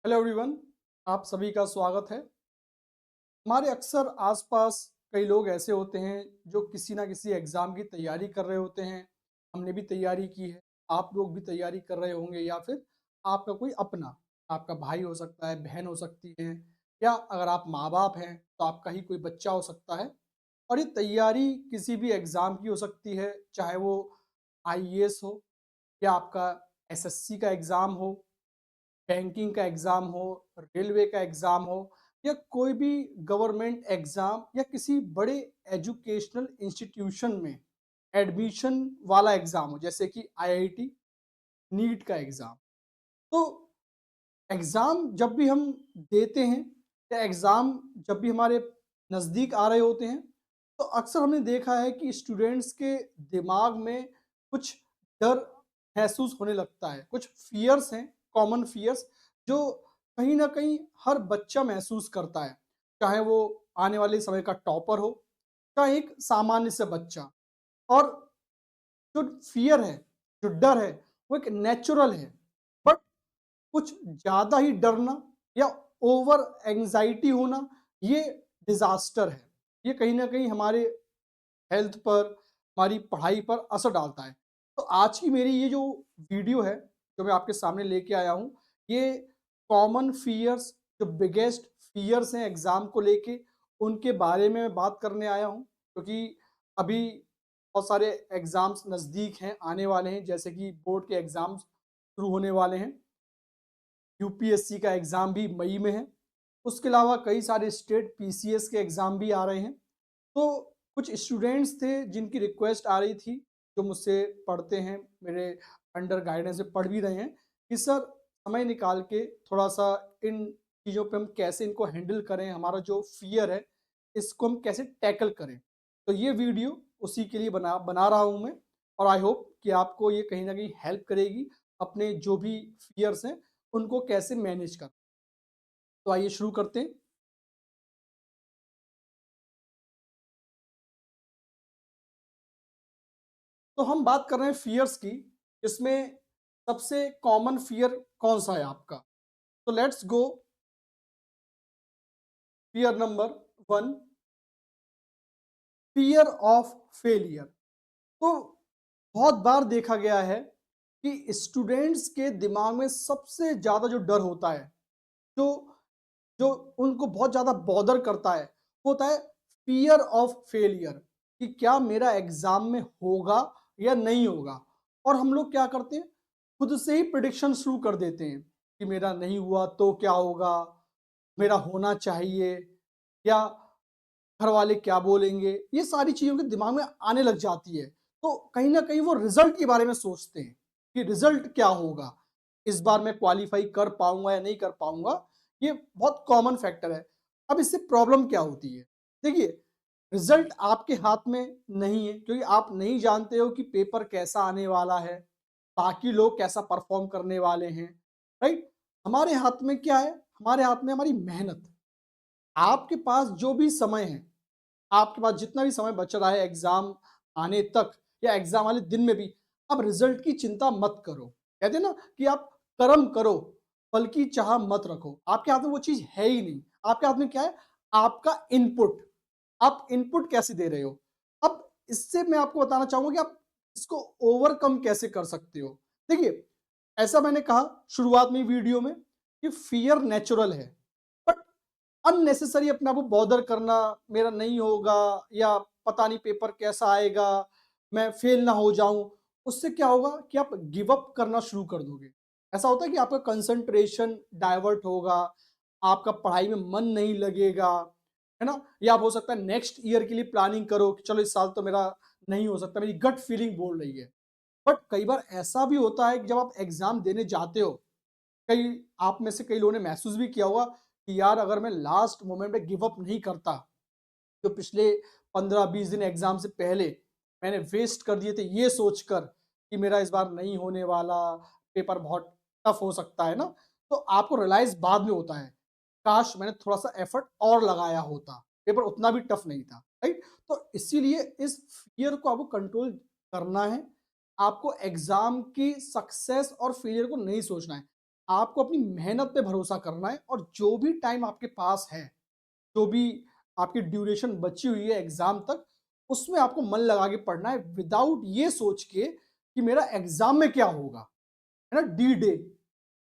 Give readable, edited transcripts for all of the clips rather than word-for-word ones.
Hello everyone, आप सभी का स्वागत है। हमारे अक्सर आसपास कई लोग ऐसे होते हैं जो किसी ना किसी एग्ज़ाम की तैयारी कर रहे होते हैं। हमने भी तैयारी की है, आप लोग भी तैयारी कर रहे होंगे या फिर आपका कोई अपना, आपका भाई हो सकता है, बहन हो सकती है या अगर आप माँ-बाप हैं तो आपका ही कोई बच्चा हो सकता है। और ये तैयारी किसी भी एग्ज़ाम की हो सकती है, चाहे वो आईएएस हो या आपका एसएससी का एग्ज़ाम हो, बैंकिंग का एग्ज़ाम हो, रेलवे का एग्ज़ाम हो या कोई भी गवर्नमेंट एग्ज़ाम या किसी बड़े एजुकेशनल इंस्टीट्यूशन में एडमिशन वाला एग्ज़ाम हो, जैसे कि आईआईटी, नीट का एग्ज़ाम। तो एग्ज़ाम जब भी हम देते हैं या एग्ज़ाम जब भी हमारे नज़दीक आ रहे होते हैं, तो अक्सर हमने देखा है कि स्टूडेंट्स के दिमाग में कुछ डर महसूस होने लगता है। कुछ फ़ियर्स हैं, कॉमन फ़ियर्स जो कहीं न कहीं हर बच्चा महसूस करता है। चाहे वो आने वाले समय का टॉपर हो, चाहे एक सामान्य सा बच्चा। और जो फ़ियर है, जो डर है, वो एक नेचुरल है। बट कुछ ज़्यादा ही डरना या ओवर एंग्जायटी होना, ये डिज़ास्टर है। ये कहीं न कहीं हमारे हेल्थ पर, हमारी पढ़ाई पर असर डालता है। तो आज की मेरी ये जो वीडियो है, जो मैं आपके सामने लेके आया हूँ, ये कॉमन फ़ियर्स, जो बिगेस्ट फ़ियर्स हैं एग्ज़ाम को लेके, उनके बारे में मैं बात करने आया हूँ। क्योंकि अभी बहुत सारे एग्ज़ाम्स नज़दीक हैं, आने वाले हैं, जैसे कि बोर्ड के एग्ज़ाम्स शुरू होने वाले हैं। यूपीएससी का एग्ज़ाम भी मई में है। उसके अलावा कई सारे स्टेट पीसीएस के एग्ज़ाम भी आ रहे हैं। तो कुछ स्टूडेंट्स थे जिनकी रिक्वेस्ट आ रही थी, जो मुझसे पढ़ते हैं, मेरे अंडर गाइडेंस में पढ़ भी रहे हैं, कि सर समय निकाल के थोड़ा-सा इन चीज़ों पे हम कैसे इनको हैंडल करें, हमारा जो फ़ियर है, इसको हम कैसे टैकल करें। तो ये वीडियो उसी के लिए बना बना रहा हूँ मैं, और आई होप कि आपको ये कहीं न कहीं हेल्प करेगी, अपने जो भी फ़ियर्स हैं, उनको कैसे मैनेज करना। तो आइए शुरू करते हैं। तो हम बात कर रहे हैं फ़ियर्स की, इसमें सबसे कॉमन फ़ियर कौन-सा है आपका? तो let's go. Fear number 1, fear of failure. तो बहुत बार देखा गया है कि स्टूडेंट्स के दिमाग में सबसे ज़्यादा जो डर होता है, जो जो उनको बहुत ज़्यादा बॉदर करता है, वो होता है फ़ियर ऑफ फेलियर, कि क्या मेरा एग्ज़ाम में होगा या नहीं होगा। और हम लोग क्या करते हैं, खुद से ही प्रेडिक्शन शुरू कर देते हैं कि मेरा नहीं हुआ तो क्या होगा, मेरा होना चाहिए, या घर वाले क्या बोलेंगे, ये सारी चीज़ों के दिमाग में आने लग जाती है। तो कहीं न कहीं वो रिज़ल्ट के बारे में सोचते हैं कि रिज़ल्ट क्या होगा? इस बार मैं क्वालीफाई कर पाऊँगा या नहीं कर पाऊँगा? ये बहुत कॉमन फैक्टर है। अब इससे प्रॉब्लम क्या होती है? देखिए, रिज़ल्ट आपके हाथ में नहीं है, क्योंकि आप नहीं जानते हो कि पेपर कैसा आने वाला है, बाकी लोग कैसा परफ़ॉर्म करने वाले हैं, राइट? हमारे हाथ में क्या है? हमारे हाथ में हमारी मेहनत। आपके पास जो भी समय है, आपके पास जितना भी समय बच रहा है एग्ज़ाम आने तक या एग्ज़ाम वाले दिन में भी, आप रिज़ल्ट की चिंता मत करो। कहते हैं ना कि आप कर्म करो, फल की चाह मत रखो। आपके हाथ में वो चीज़ है ही नहीं। आपके हाथ में क्या है? आपका इनपुट। आप इनपुट कैसे दे रहे हो? अब इससे मैं आपको बताना चाहूँगा कि आप इसको ओवरकम कैसे कर सकते हो। देखिए, ऐसा मैंने कहा शुरुआत में वीडियो में कि फ़ियर नेचुरल है, बट अननेसेसरी अपने आप को बॉदर करना, मेरा नहीं होगा या पता नहीं पेपर कैसा आएगा, मैं फेल ना हो जाऊं, उससे क्या होगा कि आप गिव अप करना शुरू कर दोगे। ऐसा होता है कि आपका कंसंट्रेशन डाइवर्ट होगा, आपका पढ़ाई में मन नहीं लगेगा, है ना? या आप हो सकता है नेक्स्ट ईयर के लिए प्लानिंग करो कि चलो इस साल तो मेरा नहीं हो सकता, मेरी गट फीलिंग बोल रही है। बट कई बार ऐसा भी होता है कि जब आप एग्जाम देने जाते हो, कई आप में से कई लोगों ने महसूस भी किया होगा कि यार अगर मैं लास्ट मोमेंट पे गिव अप नहीं करता, जो पिछले 15-20 दिन एग्जाम से पहले मैंने वेस्ट कर दिए थे ये सोचकर कि मेरा इस बार नहीं होने वाला, पेपर बहुत टफ हो सकता है ना, तो आपको रियलाइज बाद में होता है, काश मैंने थोड़ा सा एफर्ट और लगाया होता, पेपर उतना भी टफ नहीं था, राइट? तो इसीलिए इस फियर को आपको कंट्रोल करना है। आपको एग्जाम की सक्सेस और फेलियर को नहीं सोचना है। आपको अपनी मेहनत पे भरोसा करना है और जो भी टाइम आपके पास है, जो भी आपकी ड्यूरेशन बची हुई है एग्जाम तक, उसमें आपको मन लगा के पढ़ना है विदाउट ये सोच के कि मेरा एग्जाम में क्या होगा, है ना, डी डे,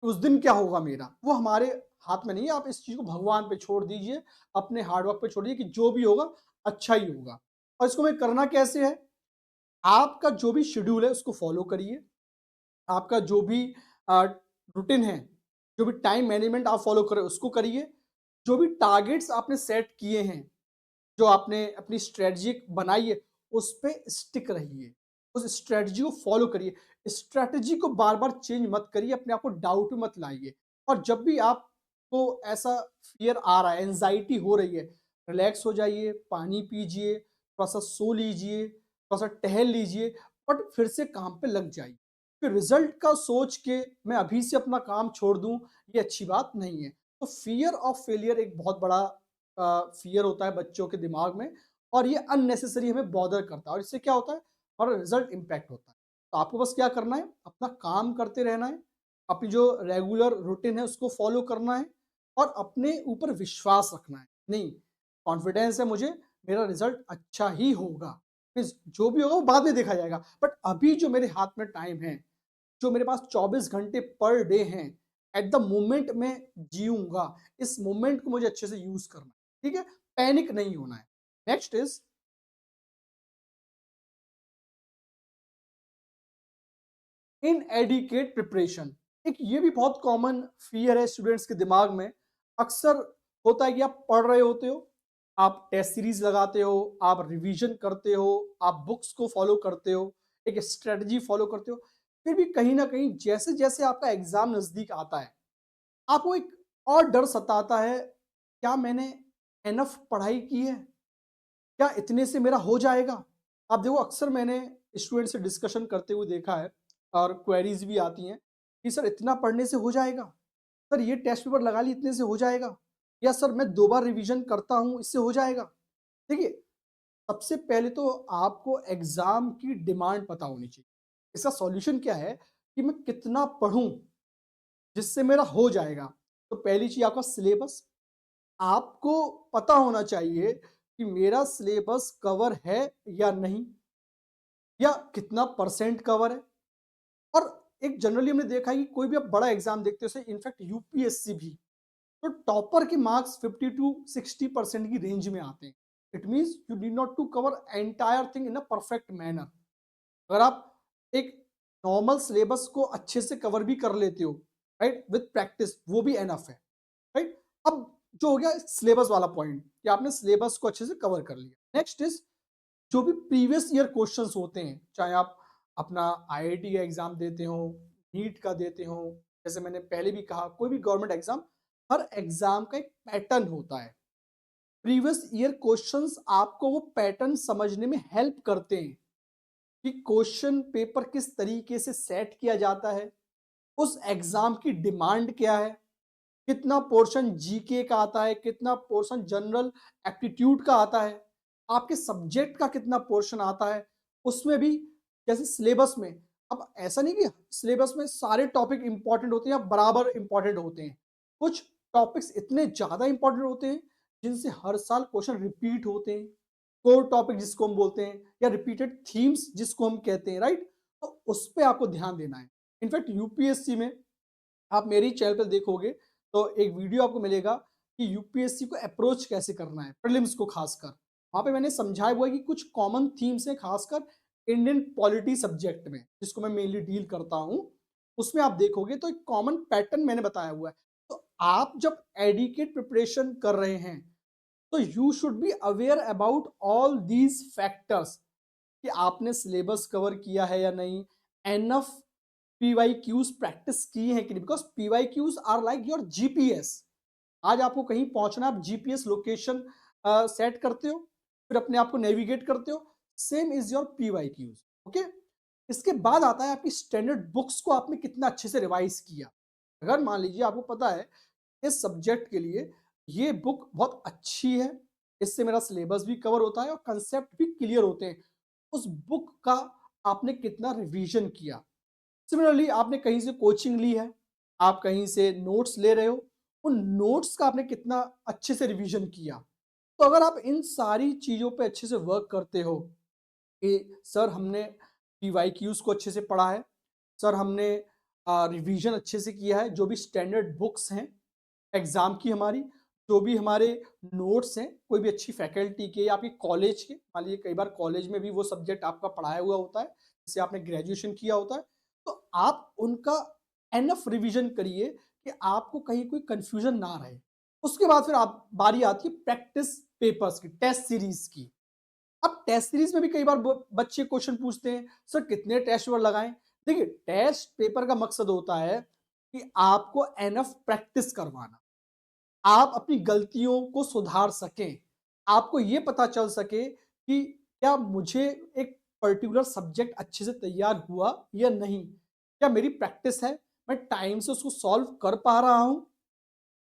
उस दिन क्या होगा मेरा, वो हमारे हाथ में नहीं है। आप इस चीज को भगवान पे छोड़ दीजिए, अपने हार्डवर्क पे छोड़ दीजिए कि जो भी होगा अच्छा ही होगा। और इसको मैं करना कैसे है, आपका जो भी शेड्यूल है उसको फॉलो करिए, आपका जो भी रूटीन है, जो भी टाइम मैनेजमेंट आप फॉलो करें उसको करिए, जो भी टारगेट्स आपने सेट किए हैं, जो आपने अपनी स्ट्रेटजी बनाई है, उस पे स्टिक रहिए, उस स्ट्रेटजी को फॉलो करिए। स्ट्रेटजी को बार बार चेंज मत करिए, अपने आप को डाउट में मत लाइए। और जब भी आपको ऐसा फियर आ रहा है, एंजाइटी हो रही है, रिलैक्स हो जाइए, पानी पीजिए, थोड़ा सा सो लीजिए, थोड़ा सा टहल लीजिए, बट फिर से काम पे लग जाइए। फिर रिजल्ट का सोच के मैं अभी से अपना काम छोड़ दूं, ये अच्छी बात नहीं है। तो फियर ऑफ फेलियर एक बहुत बड़ा फियर होता है बच्चों के दिमाग में, और ये अननेसेसरी हमें बॉदर करता है, और इससे क्या होता है, और रिजल्ट इम्पैक्ट होता है। तो आपको बस क्या करना है, अपना काम करते रहना है, अपनी जो रेगुलर रूटीन है उसको फॉलो करना है, और अपने ऊपर विश्वास रखना है, नहीं, कॉन्फिडेंस है मुझे, मेरा रिजल्ट अच्छा ही होगा। मीन्स जो भी होगा वो बाद में देखा जाएगा, बट अभी जो मेरे हाथ में टाइम है, जो मेरे पास 24 घंटे पर डे हैं, एट द मोमेंट में जीऊंगा, इस मोमेंट को मुझे अच्छे से यूज करना है, ठीक है, पैनिक नहीं होना है। Next is inadequate preparation. एक ये भी बहुत कॉमन फियर है स्टूडेंट्स के दिमाग में। अक्सर होता है कि आप पढ़ रहे होते हो, आप टेस्ट सीरीज लगाते हो, आप रिवीजन करते हो, आप बुक्स को फॉलो करते हो, एक स्ट्रेटजी फॉलो करते हो, फिर भी कहीं ना कहीं जैसे जैसे आपका एग्जाम नजदीक आता है, आपको एक और डर सताता है, क्या मैंने एनफ पढ़ाई की है, क्या इतने से मेरा हो जाएगा। आप देखो, अक्सर मैंने स्टूडेंट से डिस्कशन करते हुए देखा है, और क्वेरीज भी आती हैं कि सर इतना पढ़ने से हो जाएगा, सर ये टेस्ट पेपर लगा ली इतने से हो जाएगा, या सर मैं 2 बार रिवीजन करता हूं इससे हो जाएगा। देखिए, सबसे पहले तो आपको एग्जाम की डिमांड पता होनी चाहिए। इसका सॉल्यूशन क्या है कि मैं कितना पढ़ूं जिससे मेरा हो जाएगा। तो पहली चीज आपका सिलेबस, आपको पता होना चाहिए कि मेरा सिलेबस कवर है या नहीं, या कितना परसेंट कवर है। और एक जनरली हमने देखा है कि कोई भी आप बड़ा एग्जाम देखते हो, इनफैक्ट यूपीएससी भी, तो टॉपर के मार्क्स 50 to 60% की रेंज में आते हैं। It means you need not to cover entire thing in a perfect manner. अगर आप एक नॉर्मल सिलेबस को अच्छे से कवर भी कर लेते हो, राइट, विद प्रैक्टिस, वो भी एनफ है, राइट। अब जो हो गया सिलेबस वाला पॉइंट कि आपने सिलेबस को अच्छे से कवर कर लिया। नेक्स्ट इज जो भी प्रीवियस ईयर क्वेश्चंस होते हैं, चाहे आप अपना आईआईटी का एग्जाम देते हो, नीट का देते हो, जैसे मैंने पहले भी कहा, कोई भी गवर्नमेंट एग्जाम, हर एग्जाम का एक पैटर्न होता है। प्रीवियस ईयर क्वेश्चंस आपको वो पैटर्न समझने में हेल्प करते हैं कि क्वेश्चन पेपर किस तरीके से सेट किया जाता है, उस एग्जाम की डिमांड क्या है, कितना पोर्शन जीके का आता है, कितना पोर्शन जनरल एप्टीट्यूड का आता है, आपके सब्जेक्ट का कितना पोर्शन आता है, उसमें भी जैसे सिलेबस में। अब ऐसा नहीं कि सिलेबस में सारे टॉपिक इंपॉर्टेंट होते हैं या बराबर इंपॉर्टेंट होते हैं, कुछ टॉपिक्स इतने ज्यादा इंपॉर्टेंट होते हैं जिनसे हर साल क्वेश्चन रिपीट होते हैं, कोर टॉपिक जिसको हम बोलते हैं, या रिपीटेड थीम्स जिसको हम कहते हैं, राइट। तो उस पर आपको ध्यान देना है। इनफैक्ट यूपीएससी में आप मेरी चैनल पर देखोगे तो एक वीडियो आपको मिलेगा कि यूपीएससी को अप्रोच कैसे करना है, प्रीलिम्स को खासकर। वहां पे मैंने समझाया हुआ है कि कुछ कॉमन थीम्स हैं, खासकर इंडियन पॉलिटी सब्जेक्ट में जिसको मैं मेनली डील करता हूं, उसमें आप देखोगे तो एक कॉमन पैटर्न मैंने बताया हुआ है। तो आप जब एडिकेट प्रिपरेशन कर रहे हैं, तो you should be aware about all these factors, कि आपने सिलेबस कवर किया है या नहीं, एनफ पीवाईक्यूज प्रैक्टिस की है कि नहीं, because PYQs are like your GPS. आज आपको कहीं पहुंचना, आप जीपीएस लोकेशन सेट करते हो, फिर अपने आप को नेविगेट करते हो, same is your PYQs. Okay, इसके बाद आता है आपकी स्टैंडर्ड बुक्स को आपने कितना अच्छे से रिवाइज किया। अगर मान लीजिए आपको पता है इस सब्जेक्ट के लिए ये बुक बहुत अच्छी है, इससे मेरा सिलेबस भी कवर होता है और कंसेप्ट भी क्लियर होते हैं, उस बुक का आपने कितना रिवीजन किया। सिमिलरली आपने कहीं से कोचिंग ली है, आप कहीं से नोट्स ले रहे हो, उन नोट्स का आपने कितना अच्छे से रिवीजन किया। तो अगर आप इन सारी चीज़ों पे अच्छे से वर्क करते हो कि सर हमने पीवाईक्यूज़ को अच्छे से पढ़ा है, सर हमने रिवीजन अच्छे से किया है, जो भी स्टैंडर्ड बुक्स हैं एग्ज़ाम की हमारी, जो भी हमारे नोट्स हैं, कोई भी अच्छी फैकल्टी के या आपके कॉलेज के, मान लीजिए कई बार कॉलेज में भी वो सब्जेक्ट आपका पढ़ाया हुआ होता है, जिससे आपने ग्रेजुएशन किया होता है, तो आप उनका एनफ रिवीजन करिए कि आपको कहीं कोई कन्फ्यूज़न ना रहे। उसके बाद फिर आप बारी आती है प्रैक्टिस पेपर्स की, टेस्ट सीरीज़ की। अब टेस्ट सीरीज में भी कई बार बच्चे क्वेश्चन पूछते हैं, सर कितने टेस्ट पेपर लगाएं? देखिए, टेस्ट पेपर का मकसद होता है कि आपको एनफ प्रैक्टिस करवाना, आप अपनी गलतियों को सुधार सकें, आपको ये पता चल सके कि क्या मुझे एक पर्टिकुलर सब्जेक्ट अच्छे से तैयार हुआ या नहीं, क्या मेरी प्रैक्टिस है, मैं टाइम से उसको सॉल्व कर पा रहा हूं,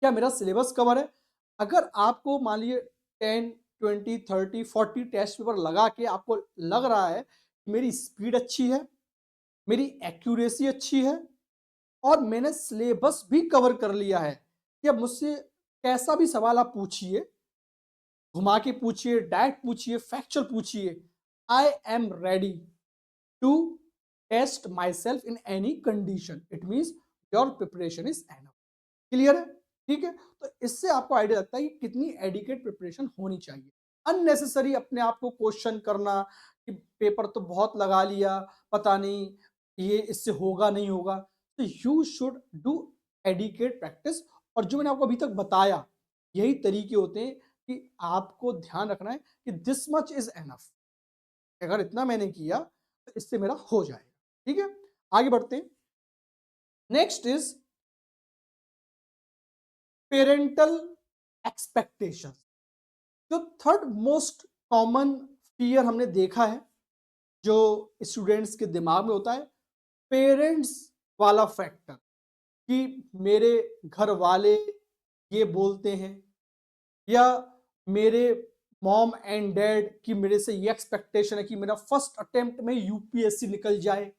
क्या मेरा सिलेबस कवर है। अगर आपको मान लीजिए 10, 20, 30, 40 टेस्ट पेपर लगा के आपको लग रहा है कि मेरी स्पीड अच्छी है, मेरी एक्यूरेसी अच्छी है और मैंने सिलेबस भी कवर कर लिया है, कि अब मुझसे कैसा भी सवाल आप पूछिए, घुमा के पूछिए, डायरेक्ट पूछिए, फैक्चुअल पूछिए, I am ready to test myself in any condition, it means your preparation is enough. Clear है? ठीक है, तो इससे आपको आइडिया लगता है कि कितनी एडिकेट प्रिपरेशन होनी चाहिए। अननेसेसरी अपने आप को क्वेश्चन करना कि पेपर तो बहुत लगा लिया, पता नहीं ये इससे होगा नहीं होगा, तो you should do adequate practice. और जो मैंने आपको अभी तक बताया, यही तरीके होते हैं कि आपको ध्यान रखना है कि दिस मच इज एनफ, अगर इतना मैंने किया तो इससे मेरा हो जाएगा। ठीक है, आगे बढ़ते हैं। Next is parental expectation. जो थर्ड मोस्ट कॉमन फियर हमने देखा है जो स्टूडेंट्स के दिमाग में होता है, पेरेंट्स वाला फैक्टर, कि मेरे घर वाले ये बोलते हैं, या मेरे मॉम एंड डैड की मेरे से ये एक्सपेक्टेशन है कि मेरा फर्स्ट अटेम्प्ट में यूपीएससी निकल जाए,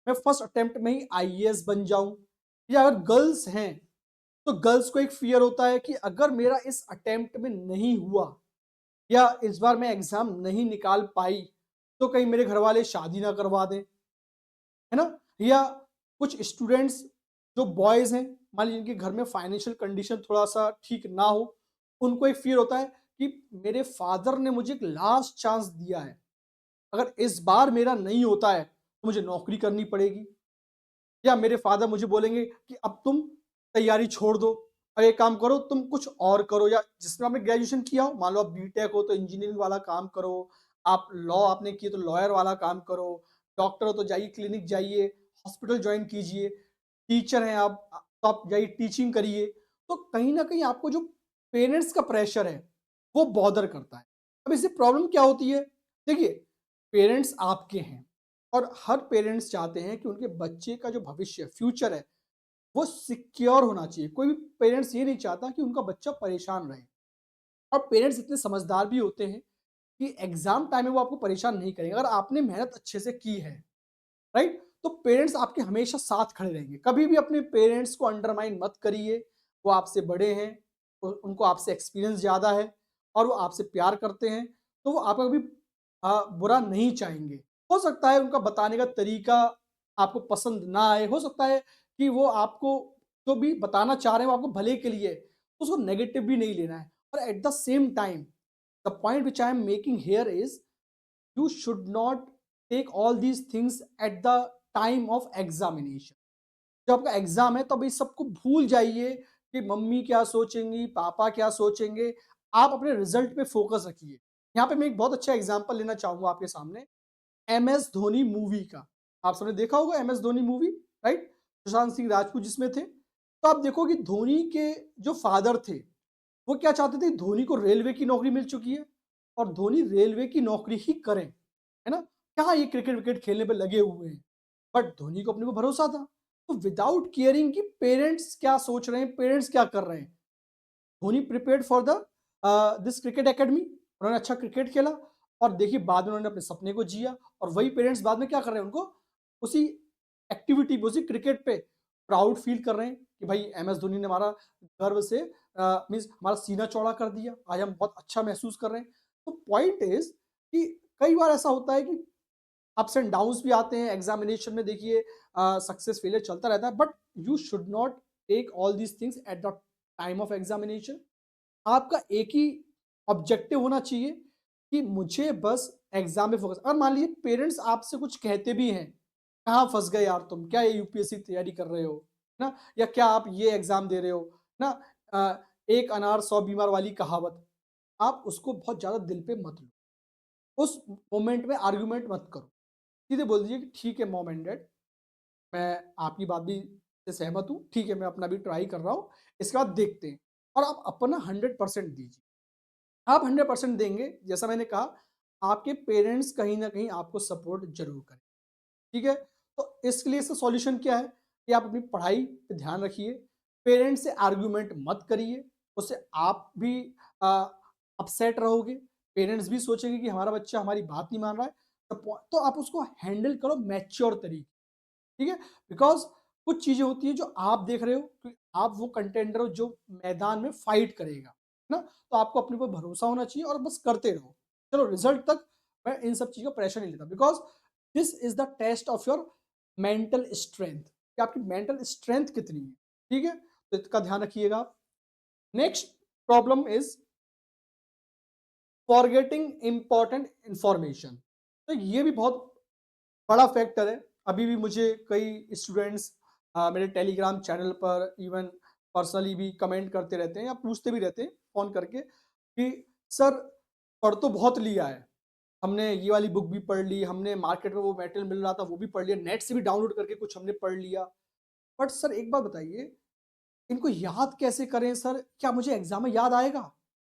मैं फर्स्ट अटेम्प्ट में ही आईएएस बन जाऊं। या अगर गर्ल्स हैं तो गर्ल्स को एक फियर होता है कि अगर मेरा इस अटेम्प्ट में नहीं हुआ या इस बार मैं एग्जाम नहीं निकाल पाई तो कहीं मेरे घर वाले शादी ना करवा दें, है ना। या कुछ स्टूडेंट्स जो बॉयज हैं, मान लीजिए जिनके घर में फाइनेंशियल कंडीशन थोड़ा सा ठीक ना हो, उनको एक फियर होता है कि मेरे फादर ने मुझे एक लास्ट चांस दिया है, अगर इस बार मेरा नहीं होता है तो मुझे नौकरी करनी पड़ेगी, या मेरे फादर मुझे बोलेंगे कि अब तुम तैयारी छोड़ दो और एक काम करो तुम कुछ और करो, या जिसमें आपने ग्रेजुएशन किया हो, मान लो आप बीटेक हो तो इंजीनियरिंग वाला काम करो, आप लॉ आपने किए तो लॉयर वाला काम करो, डॉक्टर हो तो जाइए क्लिनिक जाइए, हॉस्पिटल ज्वाइन कीजिए, टीचर हैं आप तो आप जाइए टीचिंग करिए। तो कहीं ना कहीं आपको जो पेरेंट्स का प्रेशर है वो बॉदर करता है। अब इससे प्रॉब्लम क्या होती है, देखिए, पेरेंट्स आपके हैं और हर पेरेंट्स चाहते हैं कि उनके बच्चे का जो भविष्य फ्यूचर है वो सिक्योर होना चाहिए। कोई भी पेरेंट्स ये नहीं चाहता कि उनका बच्चा परेशान रहे, और पेरेंट्स इतने समझदार भी होते हैं कि एग्जाम टाइम में वो आपको परेशान नहीं करेंगे अगर आपने मेहनत अच्छे से की है, राइट। तो पेरेंट्स आपके हमेशा साथ खड़े रहेंगे, कभी भी अपने पेरेंट्स को अंडरमाइन मत करिए। वो आपसे बड़े हैं, उनको आपसे एक्सपीरियंस ज़्यादा है और वो आपसे प्यार करते हैं, तो वो आपका कभी बुरा नहीं चाहेंगे। हो सकता है उनका बताने का तरीका आपको पसंद ना आए, हो सकता है कि वो आपको जो भी बताना चाह रहे हैं वो आपको भले के लिए है, उसको नेगेटिव भी नहीं लेना है। और at the same time the point which I am making here is you should not take all these things at the time of examination। जब आपका एग्जाम है तब इस सबको भूल जाइए कि मम्मी क्या सोचेंगी, पापा क्या सोचेंगे। आप अपने रिजल्ट पे फोकस रखिए। यहाँ पे मैं एक बहुत अच्छा एग्जांपल लेना चाहूंगा आपके सामने, एम एस धोनी मूवी का। आप सबने देखा होगा M S Dhoni movie, right, Sushant Singh Rajput जिसमें थे। तो आप देखो कि धोनी के जो फादर थे वो क्या चाहते थे, धोनी को रेलवे की नौकरी मिल चुकी है और धोनी रेलवे की नौकरी ही करें, है ना, कहाँ ये क्रिकेट विकेट खेलने पे लगे हुए हैं। बट धोनी को अपने को भरोसा था, तो विदाउट केयरिंग कि पेरेंट्स क्या सोच रहे हैं, पेरेंट्स क्या कर रहे हैं, Dhoni prepared for the this cricket academy, उन्होंने अच्छा क्रिकेट खेला और देखिए बाद में उन्होंने अपने सपने को जिया। और वही पेरेंट्स बाद में क्या कर रहे हैं, उनको उसी एक्टिविटी पे, उसी क्रिकेट पे प्राउड फील कर रहे हैं कि भाई एमएस धोनी ने हमारा गर्व से मीन्स हमारा सीना चौड़ा कर दिया, आज हम बहुत अच्छा महसूस कर रहे हैं। तो पॉइंट इज कि कई बार ऐसा होता है कि अप्स एंड डाउन्स भी आते हैं एग्जामिनेशन में, देखिए सक्सेस फेलियर चलता रहता है, but you should not take all these things at the time of examination. आपका एक ही ऑब्जेक्टिव होना चाहिए कि मुझे बस एग्जाम में फोकस। और मान लीजिए पेरेंट्स आपसे कुछ कहते भी हैं, कहाँ फंस गए यार तुम, क्या ये यूपीएससी तैयारी कर रहे हो ना, या क्या आप ये एग्जाम दे रहे हो ना, एक अनार 100 बीमार वाली कहावत, आप उसको बहुत ज्यादा दिल पे मत लो, उस मोमेंट में आर्गुमेंट मत करो, सीधे बोल दीजिए कि ठीक है मॉम एंड डैड, मैं आपकी बात भी से सहमत हूँ, ठीक है मैं अपना भी ट्राई कर रहा हूँ, इसके बाद देखते हैं। और आप अपना 100% दीजिए। आप 100% देंगे, जैसा मैंने कहा, आपके पेरेंट्स कहीं ना कहीं आपको सपोर्ट जरूर करें। ठीक है, तो इसके लिए इसका सॉल्यूशन क्या है कि आप अपनी पढ़ाई पे ध्यान रखिए, पेरेंट्स से आर्ग्यूमेंट मत करिए, उससे आप भी अपसेट रहोगे, पेरेंट्स भी सोचेंगे कि हमारा बच्चा हमारी बात नहीं मान रहा है। तो आप उसको हैंडल करो मैच्योर तरीके, ठीक है, बिकॉज कुछ चीजें होती है जो आप देख रहे हो कि आप वो कंटेंडर हो जो मैदान में फाइट करेगा, है ना, तो आपको अपने ऊपर भरोसा होना चाहिए और बस करते रहो। चलो रिजल्ट तक मैं इन सब चीजों का प्रेशर नहीं लेता, because this is the test of your mental strength, कि आपकी मेंटल स्ट्रेंथ कितनी है। ठीक है, तो इसका ध्यान रखिएगा। Next problem is forgetting important information. तो ये भी बहुत बड़ा फैक्टर है। अभी भी मुझे कई स्टूडेंट्स मेरे टेलीग्राम चैनल पर, इवन पर्सनली भी कमेंट करते रहते हैं या पूछते भी रहते हैं फ़ोन करके कि सर पढ़ तो बहुत लिया है, हमने ये वाली बुक भी पढ़ ली, हमने मार्केट में वो मटेरियल मिल रहा था वो भी पढ़ लिया, नेट से भी डाउनलोड करके कुछ हमने पढ़ लिया, बट सर एक बात बताइए, इनको याद कैसे करें सर? क्या मुझे एग्ज़ाम में याद आएगा?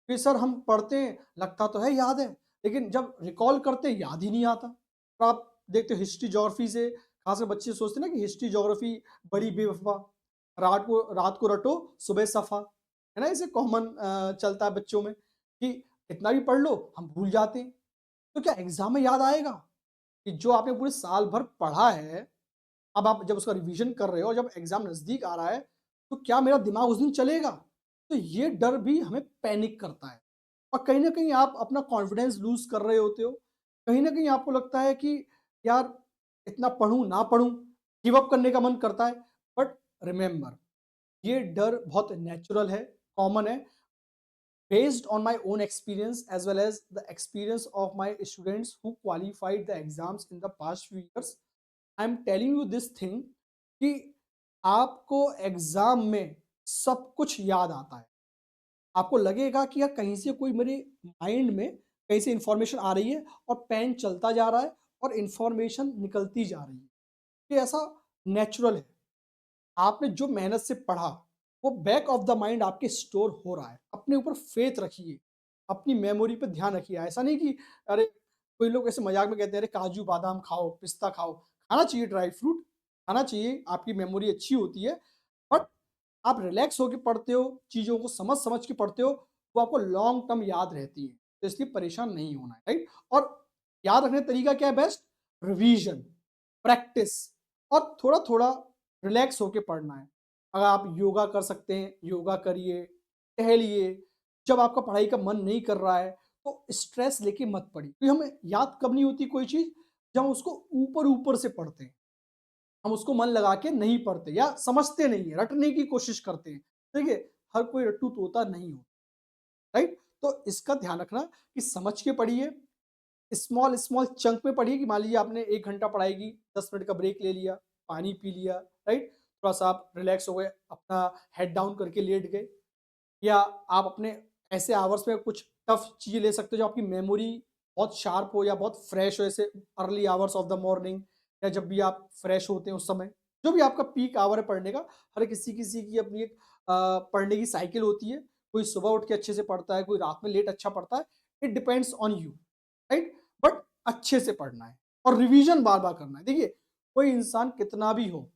कि सर हम पढ़ते हैं, लगता तो है याद है, लेकिन जब रिकॉल करते हैं याद ही नहीं आता। तो आप देखते हो हिस्ट्री ज्योग्राफी से, खासकर बच्चे सोचते हैं ना कि हिस्ट्री ज्योग्राफी बड़ी बेवफा, रात को रटो सुबह सफा, है ना, इसे कॉमन चलता है बच्चों में कि कितना भी पढ़ लो हम भूल जाते हैं। तो क्या एग्ज़ाम में याद आएगा कि जो आपने पूरे साल भर पढ़ा है, अब आप जब उसका रिवीजन कर रहे हो, जब एग्जाम नजदीक आ रहा है, तो क्या मेरा दिमाग उस दिन चलेगा? तो ये डर भी हमें पैनिक करता है, और कहीं ना कहीं आप अपना कॉन्फिडेंस लूज कर रहे होते हो। कहीं ना कहीं आपको लगता है कि यार इतना पढ़ूं ना पढ़ूं, गिव अप करने का मन करता है। बट रिमेंबर, ये डर बहुत नेचुरल है, कॉमन है, based on my own experience as well as the experience of my students who qualified the exams in the past few years. I am telling you this thing कि आपको exam में सब कुछ याद आता है। आपको लगेगा कि यार कहीं से कोई मेरे माइंड में कहीं से इंफॉर्मेशन आ रही है और पेन चलता जा रहा है और इंफॉर्मेशन निकलती जा रही है। ये ऐसा नेचुरल है। आपने जो मेहनत से पढ़ा वो बैक ऑफ द माइंड आपके स्टोर हो रहा है। अपने ऊपर फेथ रखिए, अपनी मेमोरी पे ध्यान रखिए। ऐसा नहीं कि अरे कोई लोग ऐसे मजाक में कहते हैं अरे काजू बादाम खाओ, पिस्ता खाओ, खाना चाहिए, ड्राई फ्रूट खाना चाहिए, आपकी मेमोरी अच्छी होती है। बट आप रिलैक्स होकर पढ़ते हो, चीज़ों को समझ समझ के पढ़ते हो, वो आपको लॉन्ग टर्म याद रहती है। तो इसलिए परेशान नहीं होना है, राइट। और याद रखने का तरीका क्या है? बेस्ट रिवीजन, प्रैक्टिस, और थोड़ा थोड़ा रिलैक्स होके पढ़ना है। अगर आप योगा कर सकते हैं योगा करिए, टहलिए। जब आपका पढ़ाई का मन नहीं कर रहा है तो स्ट्रेस लेके मत पढ़िए, क्योंकि हमें याद कब नहीं होती कोई चीज, जब हम उसको ऊपर ऊपर से पढ़ते हैं, हम उसको मन लगा के नहीं पढ़ते या समझते नहीं है, रटने की कोशिश करते हैं। देखिए, हर कोई रट्टू तोता नहीं हो, राइट। तो इसका ध्यान रखना कि समझ के पढ़िए, स्मॉल स्मॉल चंक में पढ़िए। कि मान लीजिए आपने 1 घंटा पढ़ाई की, 10 मिनट का ब्रेक ले लिया, पानी पी लिया, राइट, थोड़ा सा आप रिलैक्स हो गए, अपना हेड डाउन करके लेट गए। या आप अपने ऐसे आवर्स में कुछ टफ चीज़ें ले सकते हो जो आपकी मेमोरी बहुत शार्प हो या बहुत फ्रेश हो, जैसे early hours of the morning, या जब भी आप फ्रेश होते हैं उस समय, जो भी आपका पीक आवर है पढ़ने का। हर किसी किसी की अपनी एक पढ़ने की साइकिल होती है। कोई सुबह उठ के अच्छे से पढ़ता है, कोई रात में लेट अच्छा पढ़ता है। It depends on you, right. But अच्छे से पढ़ना है और रिवीजन बार बार करना है। देखिए, कोई इंसान कितना भी हो,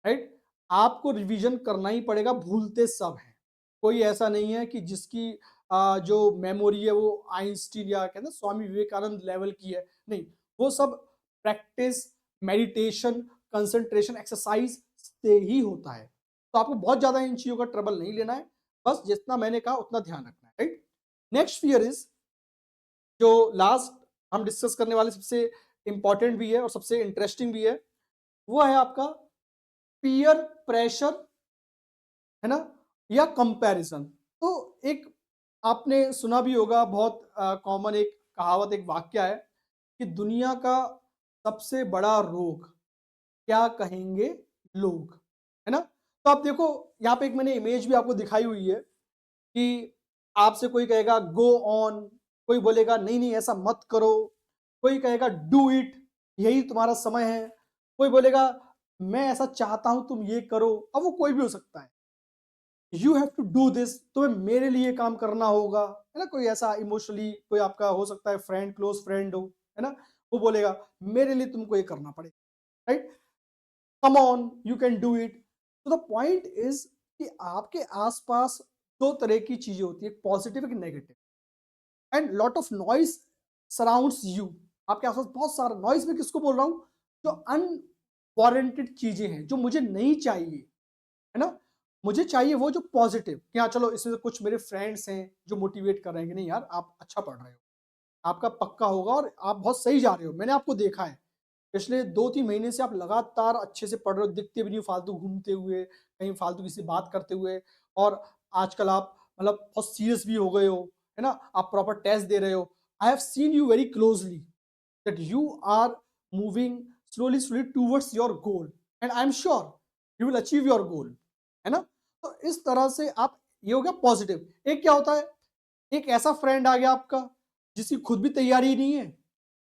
राइट, आपको रिवीजन करना ही पड़ेगा, भूलते सब हैं। कोई ऐसा नहीं है कि जिसकी जो मेमोरी है वो आइंस्टीन या कहते हैं स्वामी विवेकानंद लेवल की है, नहीं। वो सब प्रैक्टिस, मेडिटेशन, कंसंट्रेशन, एक्सरसाइज से ही होता है। तो आपको बहुत ज़्यादा इन चीज़ों का ट्रबल नहीं लेना है, बस जितना मैंने कहा उतना ध्यान रखना है, राइट? नेक्स्ट फ़ियर इज़, जो लास्ट हम डिस्कस करने वाले सबसे इम्पोर्टेंट भी है और सबसे इंटरेस्टिंग भी है, वो है आपका पीयर प्रेशर, है ना? या कंपैरिज़न। तो एक आपने सुना भी होगा, बहुत कॉमन एक कहावत, एक वाक्य है कि दुनिया का सबसे बड़ा रोग क्या कहेंगे लोग, है ना? तो आप देखो, यहाँ पे एक मैंने इमेज भी आपको दिखाई हुई है कि आपसे कोई कहेगा गो ऑन, कोई बोलेगा नहीं नहीं ऐसा मत करो, कोई कहेगा डू इट, यही तुम्हारा समय है, कोई बोलेगा मैं ऐसा चाहता हूं तुम ये करो। अब वो कोई भी हो सकता है, you have to do this, तुम्हें मेरे लिए काम करना होगा, है ना? कोई ऐसा इमोशनली कोई आपका हो सकता है फ्रेंड, क्लोज फ्रेंड हो, है ना? वो बोलेगा मेरे लिए तुमको ये करना पड़ेगा, right? Come on, you can do it. तो द पॉइंट इज कि आपके आसपास दो तरह की चीजें होती है, पॉजिटिव एक negative, and lot of noise surrounds you. आपके आसपास बहुत सारा नॉइज, में किसको बोल रहा हूं? जो अनवारंटेड चीजें हैं, जो मुझे नहीं चाहिए, है ना? मुझे चाहिए वो जो पॉजिटिव, कि हाँ चलो इसमें से कुछ मेरे फ्रेंड्स हैं जो मोटिवेट कर रहे हैं कि नहीं यार आप अच्छा पढ़ रहे हो, आपका पक्का होगा और आप बहुत सही जा रहे हो, मैंने आपको देखा है पिछले 2-3 महीने से आप लगातार अच्छे से पढ़ रहे हो, दिखते भी नहीं हो फालतू घूमते हुए, कहीं फालतू किसी से बात करते हुए, और आजकल आप मतलब बहुत सीरियस भी हो गए हो, है ना? आप प्रॉपर टेस्ट दे रहे हो। I have seen you very closely that you are moving slowly slowly towards your goal, and I am sure you will achieve your goal, है ना? तो इस तरह से आप, ये हो गया पॉजिटिव। एक क्या होता है, एक ऐसा फ्रेंड आ गया आपका जिसकी खुद भी तैयारी नहीं है,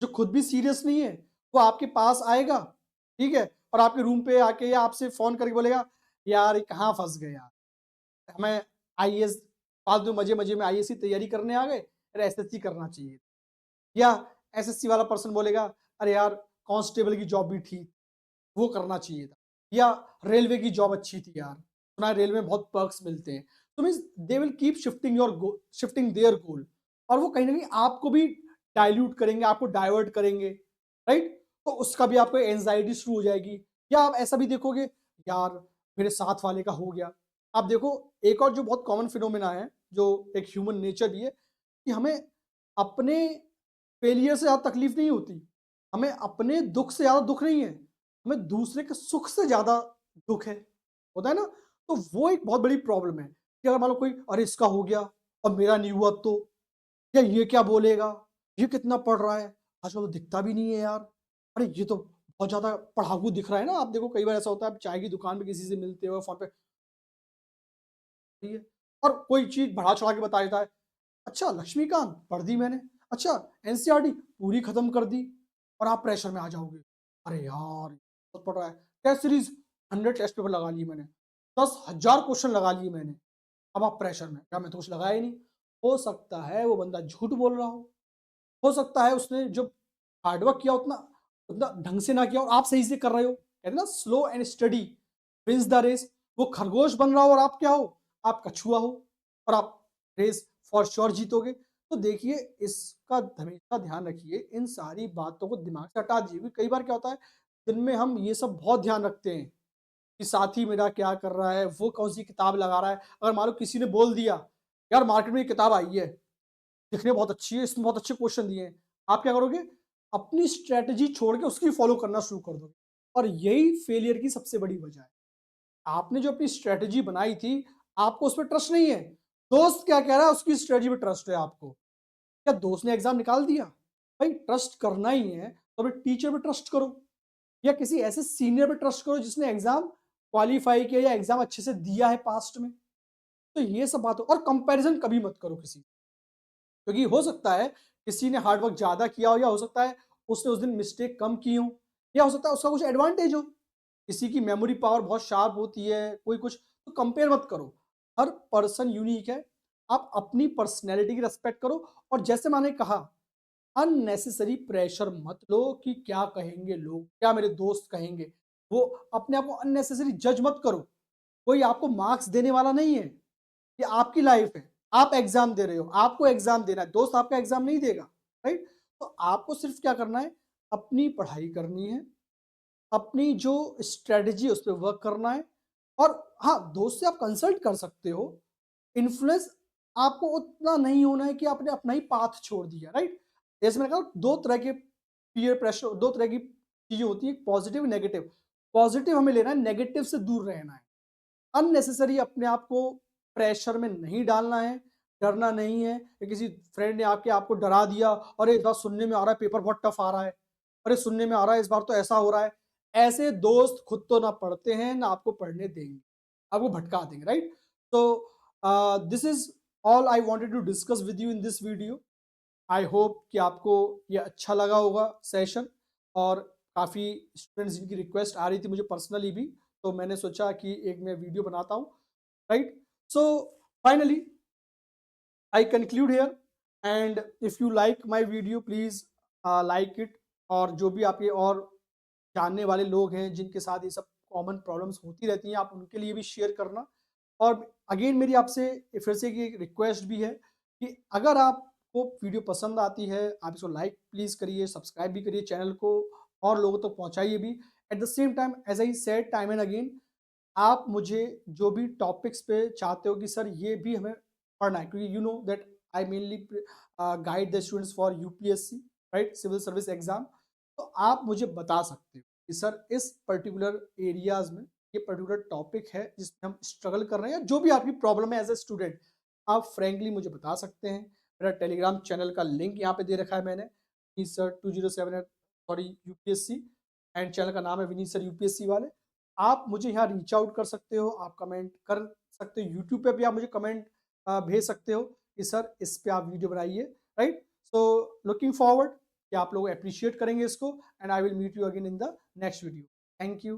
जो खुद भी सीरियस नहीं है, वो आपके पास आएगा, ठीक है? और आपके रूम पे आके या आपसे फ़ोन करके बोलेगा, "यार ये कहाँ फँस गए यार, हमें आईएएस फालतू मज़े-मज़े में आईएएस की तैयारी करने आ गए, अरे एसएससी करना चाहिए।" या एसएससी वाला पर्सन बोलेगा, "अरे यार कांस्टेबल की जॉब भी थी, वो करना चाहिए था।" या रेलवे की जॉब अच्छी थी यार, सुना है रेलवे में बहुत पर्क्स मिलते हैं। तो means they will keep shifting your goal, shifting their गोल, और वो कहीं न कहीं आपको भी डाइल्यूट करेंगे, आपको डाइवर्ट करेंगे, राइट? तो उसका भी आपको एंग्ज़ायटी शुरू हो जाएगी। या आप ऐसा भी देखोगे, यार मेरे साथ वाले का हो गया। आप देखो, एक और जो बहुत कॉमन फिनोमेना है, जो एक ह्यूमन नेचर भी है, कि हमें अपने फेलियर से ज़्यादा तकलीफ नहीं होती, हमें अपने दुःख से ज़्यादा दुःख नहीं है, हमें दूसरे के सुख से ज़्यादा दुःख है, होता है ना? तो वो एक बहुत बड़ी प्रॉब्लम है कि अगर मान लो कोई, अरे इसका हो गया और मेरा नहीं हुआ तो, या ये क्या बोलेगा, ये कितना पढ़ रहा है, आजकल तो दिखता भी नहीं है यार, अरे ये तो बहुत ज़्यादा पढ़ाकू दिख रहा है ना। आप देखो कई बार ऐसा होता है, आप चाय की दुकान पे किसी से मिलते हो फ़ोन पे, ठीक है, और कोई चीज़ बढ़ा-चढ़ा के बता देता है, अच्छा लक्ष्मीकांत पढ़ दी मैंने, अच्छा एनसीईआरटी पूरी खत्म कर दी, और आप प्रेशर में आ जाओगे, अरे यार बहुत पढ़ रहा है, टेस्ट सीरीज 100 टेस्ट पेपर लगा लिए मैंने, 10,000 क्वेश्चन लगा लिए मैंने, अब आप प्रेशर में, क्या मैं तो कुछ लगाया ही नहीं। हो सकता है वो बंदा झूठ बोल रहा हो सकता है उसने जो हार्डवर्क किया उतना उतना ढंग से ना किया और आप सही से कर रहे हो, कहते हैं ना slow and steady wins the race. वो खरगोश बन रहा हो और आप क्या हो, आप कछुआ हो, और आप रेस फॉर श्योर जीतोगे। तो देखिए, इसका हमेशा ध्यान रखिए, इन सारी बातों को दिमाग से हटा दीजिए, क्योंकि कई बार क्या होता है, दिन में हम ये सब बहुत ध्यान रखते हैं कि साथी मेरा क्या कर रहा है, वो कौन सी किताब लगा रहा है। अगर मान लो किसी ने बोल दिया, यार मार्केट में ये किताब आई है, दिखने बहुत अच्छी है, इसमें बहुत अच्छे क्वेश्चन दिए हैं, आप क्या करोगे, अपनी स्ट्रेटजी छोड़ के उसकी फॉलो करना शुरू कर दोगे, और यही फेलियर की सबसे बड़ी वजह है। आपने जो अपनी स्ट्रेटजी बनाई थी, आपको उस पर ट्रस्ट नहीं है, दोस्त क्या कह रहा है उसकी स्ट्रेटजी पे ट्रस्ट है आपको। क्या दोस्त ने एग्जाम निकाल दिया, भाई ट्रस्ट करना ही है तो अपने टीचर पे ट्रस्ट करो, या किसी ऐसे सीनियर पे ट्रस्ट करो जिसने एग्जाम क्वालिफाई किया या एग्जाम अच्छे से दिया है पास्ट में। तो ये सब बात हो, और कंपैरिजन कभी मत करो किसी, क्योंकि हो सकता है किसी ने हार्ड वर्क ज्यादा किया हो, या हो सकता है उसने उस दिन मिस्टेक कम की हो, या हो सकता है उसका कुछ एडवांटेज हो, किसी की मेमोरी पावर बहुत शार्प होती है, कोई कुछ, तो कंपेयर मत करो। हर पर्सन यूनिक है, आप अपनी पर्सनैलिटी की रेस्पेक्ट करो। और जैसे मैंने कहा, अननेसेसरी प्रेशर मत लो कि क्या कहेंगे लोग, क्या मेरे दोस्त कहेंगे, वो अपने आप को अननेसेसरी जज मत करो। कोई आपको मार्क्स देने वाला नहीं है, ये आपकी लाइफ है, आप एग्जाम दे रहे हो, आपको एग्जाम देना है, दोस्त आपका एग्जाम नहीं देगा, राइट? तो आपको सिर्फ क्या करना है, अपनी पढ़ाई करनी है, अपनी जो स्ट्रेटजी उस पर वर्क करना है, और हाँ, दोस्त से आप कंसल्ट कर सकते हो। इन्फ्लुएंस आपको उतना नहीं होना है कि आपने अपना ही पाथ छोड़ दिया, राइट? जैसे मैंने कहा 2 तरह के पीयर प्रेशर, 2 तरह की चीज़ें होती हैं, पॉजिटिव, नेगेटिव। पॉजिटिव हमें लेना है, नेगेटिव से दूर रहना है। अननेसेसरी अपने आप को प्रेशर में नहीं डालना है, डरना नहीं है कि किसी फ्रेंड ने आके आपको डरा दिया, अरे इस बार सुनने में आ रहा है पेपर बहुत टफ आ रहा है, अरे सुनने में आ रहा है इस बार तो ऐसा हो रहा है। ऐसे दोस्त खुद तो ना पढ़ते हैं, ना आपको पढ़ने देंगे, आपको भटका देंगे, राइट? तो this is all I wanted to discuss with you in this video. I hope कि आपको ये अच्छा लगा होगा सेशन, और काफ़ी स्टूडेंट्स जिनकी रिक्वेस्ट आ रही थी मुझे पर्सनली भी, तो मैंने सोचा कि एक मैं वीडियो बनाता हूँ, right? So finally I conclude here, and if you like my video please like it। और जो भी आपके और जानने वाले लोग हैं जिनके साथ ये सब कॉमन प्रॉब्लम्स होती रहती हैं, आप उनके लिए भी शेयर करना। और अगेन मेरी आपसे फिर से एक रिक्वेस्ट भी है कि अगर आपको वीडियो पसंद आती है, आप इसको लाइक प्लीज़ करिए, सब्सक्राइब भी करिए चैनल को, और लोगों तक पहुँचाइए भी। At the same time as I said time and again, आप मुझे जो भी टॉपिक्स पे चाहते हो कि सर ये भी हमें पढ़ना है, क्योंकि you know that I mainly guide the students for UPSC, right, civil service exam. तो आप मुझे बता सकते हो कि सर इस पर्टिकुलर एरियाज में ये पर्टिकुलर टॉपिक है जिसमें हम स्ट्रगल कर रहे हैं, या जो भी आपकी प्रॉब्लम है एज ए स्टूडेंट, आप फ्रेंकली मुझे बता सकते हैं। मेरा टेलीग्राम चैनल का लिंक यहाँ पे दे रखा है मैंने, Vineet sir 207 sorry UPSC, and channel का नाम है विनीत सर यूपीएससी वाले। आप मुझे यहाँ रीच आउट कर सकते हो, आप कमेंट कर सकते हो, यूट्यूब पे भी आप मुझे कमेंट भेज सकते हो कि सर इस पे आप वीडियो बनाइए, राइट? सो लुकिंग फॉरवर्ड कि आप लोग अप्रिशिएट करेंगे इसको, and I will meet you again in the next video. Thank you.